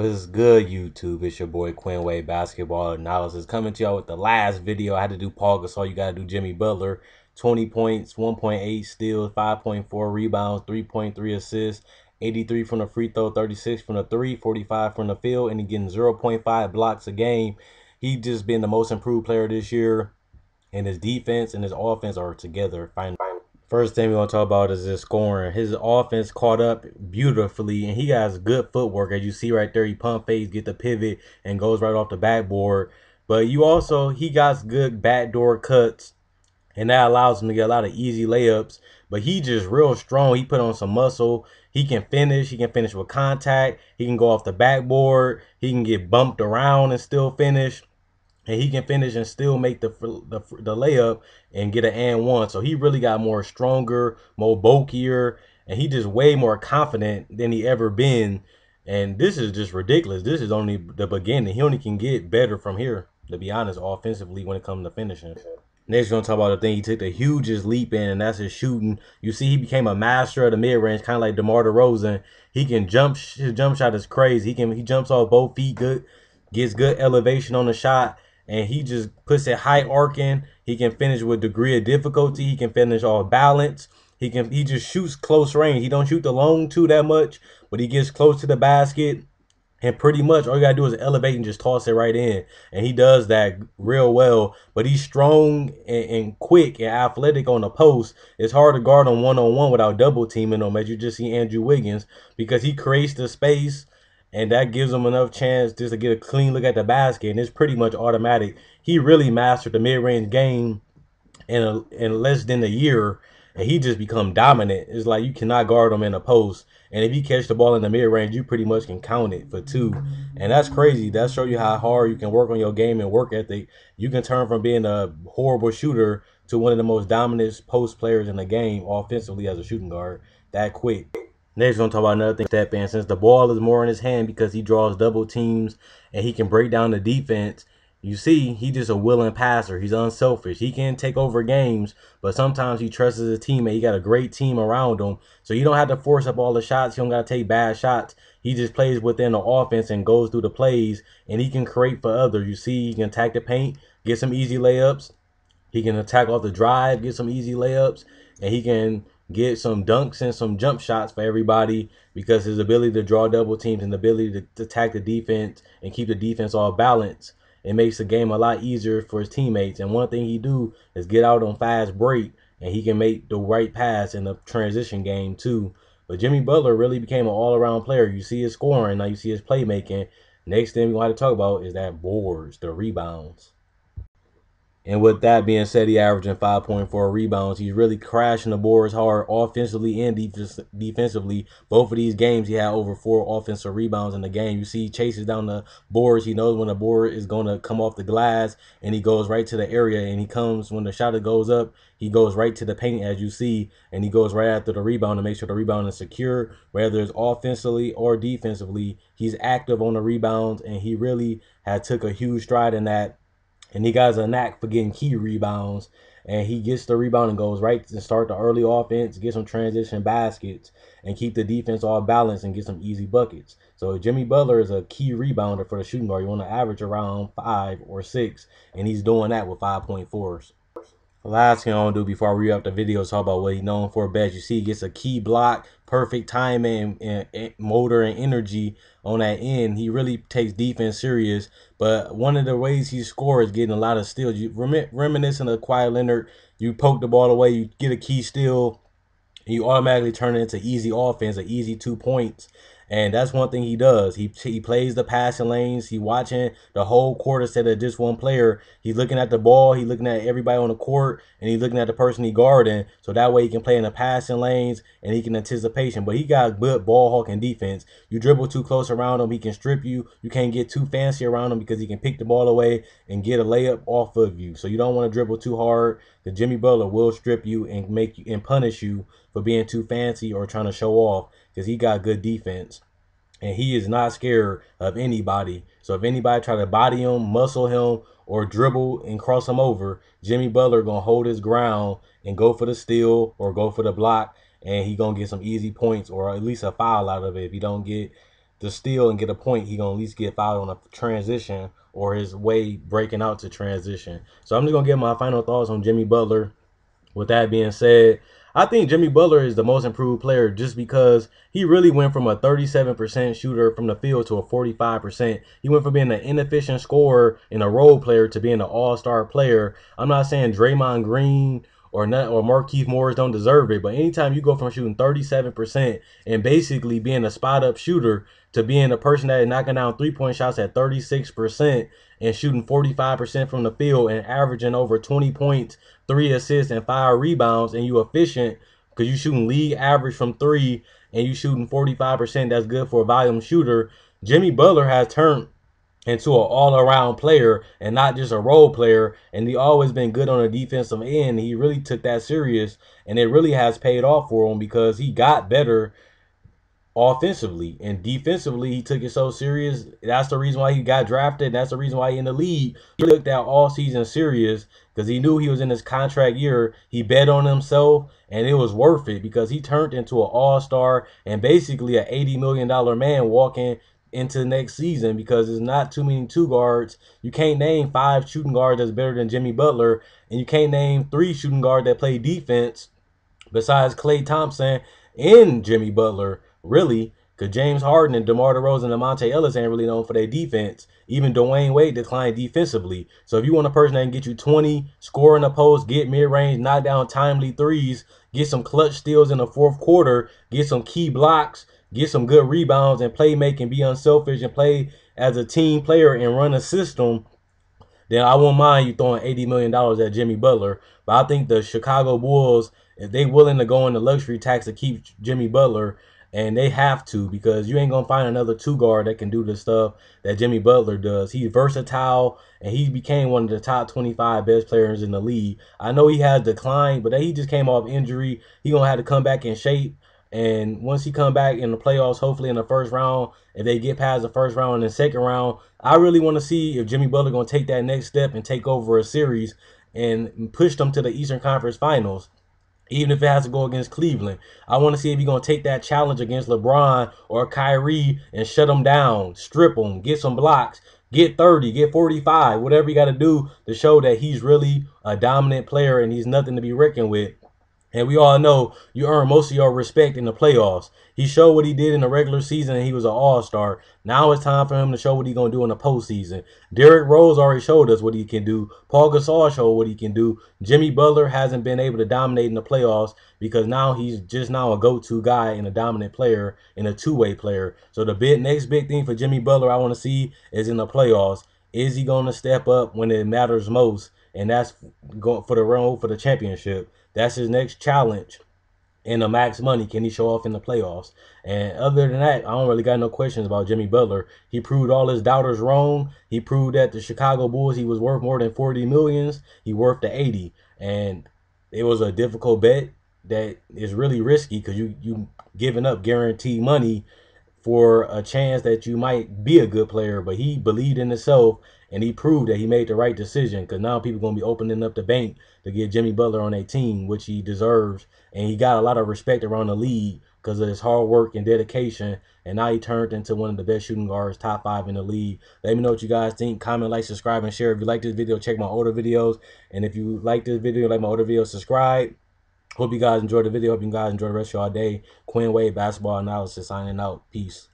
What's good, YouTube? It's your boy Quinway Basketball Analysis coming to y'all with the last video. I had to do Paul Gasol. You got to do Jimmy Butler. 20 points, 1.8 steals, 5.4 rebounds, 3.3 assists, 83 from the free throw, 36 from the three, 45 from the field, and he getting 0.5 blocks a game. He just been the most improved player this year, and his defense and his offense are together. First thing we're going to talk about is his scoring. His offense caught up beautifully, and he has good footwork. As you see right there, he pump fakes, get the pivot, and goes right off the backboard. But he got good backdoor cuts, and that allows him to get a lot of easy layups. But he just real strong. He put on some muscle. He can finish. He can finish with contact. He can go off the backboard. He can get bumped around and still finish. And he can finish and still make the layup and get an and one. So he really got more stronger, more bulkier, and he just way more confident than he ever been. And this is just ridiculous. This is only the beginning. He only can get better from here, to be honest, offensively when it comes to finishing. Next, we're going to talk about the thing he took the hugest leap in, and that's his shooting. You see, he became a master of the mid-range, kind of like DeMar DeRozan. He can jump. His jump shot is crazy. He jumps off both feet good, gets good elevation on the shot, and he just puts it high arcing. He can finish with degree of difficulty. He can finish off balance. He just shoots close range. He don't shoot the long two that much, but he gets close to the basket. And pretty much all you gotta do is elevate and just toss it right in. And he does that real well. But he's strong and quick and athletic on the post. It's hard to guard him one-on-one without double teaming him, as you just see Andrew Wiggins, because he creates the space and that gives him enough chance just to get a clean look at the basket. And it's pretty much automatic. He really mastered the mid-range game in less than a year, and he just become dominant. It's like you cannot guard him in the post, and if you catch the ball in the mid-range, you pretty much can count it for two, and that's crazy. That shows you how hard you can work on your game and work ethic. You can turn from being a horrible shooter to one of the most dominant post players in the game offensively as a shooting guard that quick. Next, we're going to talk about another thing, step in. Since the ball is more in his hand because he draws double teams and he can break down the defense, you see, he's just a willing passer. He's unselfish. He can take over games, but sometimes he trusts his teammate. He got a great team around him, so you don't have to force up all the shots. You don't got to take bad shots. He just plays within the offense and goes through the plays, and he can create for others. You see, he can attack the paint, get some easy layups. He can attack off the drive, get some easy layups, and he can get some dunks and some jump shots for everybody because his ability to draw double teams and the ability to attack the defense and keep the defense all balanced. It makes the game a lot easier for his teammates. And one thing he do is get out on fast break, and he can make the right pass in the transition game too. But Jimmy Butler really became an all-around player. You see his scoring, now you see his playmaking. Next thing we're going to talk about is that boards, the rebounds. And with that being said, he averaging 5.4 rebounds. He's really crashing the boards hard offensively and defensively. Both of these games, he had over 4 offensive rebounds in the game. You see he chases down the boards. He knows when the board is going to come off the glass, and he goes right to the area. And he comes, when the shot goes up, he goes right to the paint, as you see, and he goes right after the rebound to make sure the rebound is secure, whether it's offensively or defensively. He's active on the rebounds, and he really had took a huge stride in that. And he got a knack for getting key rebounds. And he gets the rebound and goes right to start the early offense, get some transition baskets, and keep the defense all balanced and get some easy buckets. So Jimmy Butler is a key rebounder for the shooting guard. You want to average around 5 or 6, and he's doing that with 5.4s. The last thing I want to do before I read up the video is talk about what he's known for best. You see he gets a key block, perfect timing, and motor and energy on that end. He really takes defense serious. But one of the ways he scores is getting a lot of steals. You reminiscent of Kawhi Leonard, you poke the ball away, you get a key steal, you automatically turn it into easy offense, an easy 2 points. And that's one thing he does. He plays the passing lanes. He watching the whole court instead of just one player. He's looking at the ball. He's looking at everybody on the court, and he's looking at the person he guarding. So that way he can play in the passing lanes and he can anticipation. But he got good ball hawking defense. You dribble too close around him, he can strip you. You can't get too fancy around him because he can pick the ball away and get a layup off of you. So you don't want to dribble too hard. The Jimmy Butler will strip you and make you and punish you for being too fancy or trying to show off, because he got good defense. And he is not scared of anybody. So if anybody try to body him, muscle him, or dribble and cross him over, Jimmy Butler going to hold his ground and go for the steal or go for the block. And he going to get some easy points or at least a foul out of it if he don't get to steal and get a point, he gonna at least get fouled on a transition or his way breaking out to transition. So I'm just gonna give my final thoughts on Jimmy Butler. With that being said, I think Jimmy Butler is the most improved player just because he really went from a 37% shooter from the field to a 45%. He went from being an inefficient scorer and a role player to being an all-star player. I'm not saying Draymond Green or Markieff Morris don't deserve it, but anytime you go from shooting 37% and basically being a spot-up shooter to being a person that is knocking down three-point shots at 36% and shooting 45% from the field and averaging over 20 points, 3 assists, and 5 rebounds, and you efficient because you shooting league average from 3 and you shooting 45%, that's good for a volume shooter. Jimmy Butler has turned into an all-around player and not just a role player, and he always been good on the defensive end. He really took that serious, and it really has paid off for him because he got better offensively and defensively. He took it so serious. That's the reason why he got drafted. That's the reason why he in the league. He took that all season serious because he knew he was in his contract year. He bet on himself, and it was worth it because he turned into an all-star and basically an $80 million man walking into next season because there's not too many two guards. You can't name 5 shooting guards that's better than Jimmy Butler, and you can't name 3 shooting guards that play defense besides Klay Thompson and Jimmy Butler, really, because James Harden and DeMar DeRozan and Monte Ellis ain't really known for their defense. Even Dwayne Wade declined defensively. So if you want a person that can get you 20, score in the post, get mid-range, knock down timely threes, get some clutch steals in the fourth quarter, get some key blocks, get some good rebounds, and play making, be unselfish, and play as a team player and run a system, then I won't mind you throwing $80 million at Jimmy Butler. But I think the Chicago Bulls, if they willing to go in the luxury tax to keep Jimmy Butler, and they have to, because you ain't going to find another two guard that can do the stuff that Jimmy Butler does. He's versatile, and he became one of the top 25 best players in the league. I know he has declined, but he just came off injury. He going to have to come back in shape. And once he come back in the playoffs, hopefully in the first round, if they get past the first round and the second round, I really want to see if Jimmy Butler going to take that next step and take over a series and push them to the Eastern Conference Finals, even if it has to go against Cleveland. I want to see if he's going to take that challenge against LeBron or Kyrie and shut them down, strip them, get some blocks, get 30, get 45, whatever you got to do to show that he's really a dominant player and he's nothing to be reckoned with. And we all know you earn most of your respect in the playoffs. He showed what he did in the regular season, and he was an all-star. Now it's time for him to show what he's going to do in the postseason. Derrick Rose already showed us what he can do. Paul Gasol showed what he can do. Jimmy Butler hasn't been able to dominate in the playoffs because now he's just now a go-to guy and a dominant player and a two-way player. So the next big thing for Jimmy Butler I want to see is in the playoffs. Is he going to step up when it matters most? And that's going for the run for the championship. That's his next challenge. And the max money, can he show off in the playoffs? And other than that, I don't really got no questions about Jimmy Butler. He proved all his doubters wrong. He proved that the Chicago Bulls, he was worth more than 40 millions. He worth the 80. And it was a difficult bet that is really risky because you giving up guaranteed money for a chance that you might be a good player. But he believed in himself, and he proved that he made the right decision because now people going to be opening up the bank to get Jimmy Butler on a team, which he deserves. And he got a lot of respect around the league because of his hard work and dedication. And now he turned into one of the best shooting guards, top 5 in the league. Let me know what you guys think. Comment, like, subscribe, and share. If you like this video, check my older videos. And if you like this video, like my older videos, subscribe. Hope you guys enjoyed the video. Hope you guys enjoy the rest of your day. Quinn Wade Basketball Analysis signing out. Peace.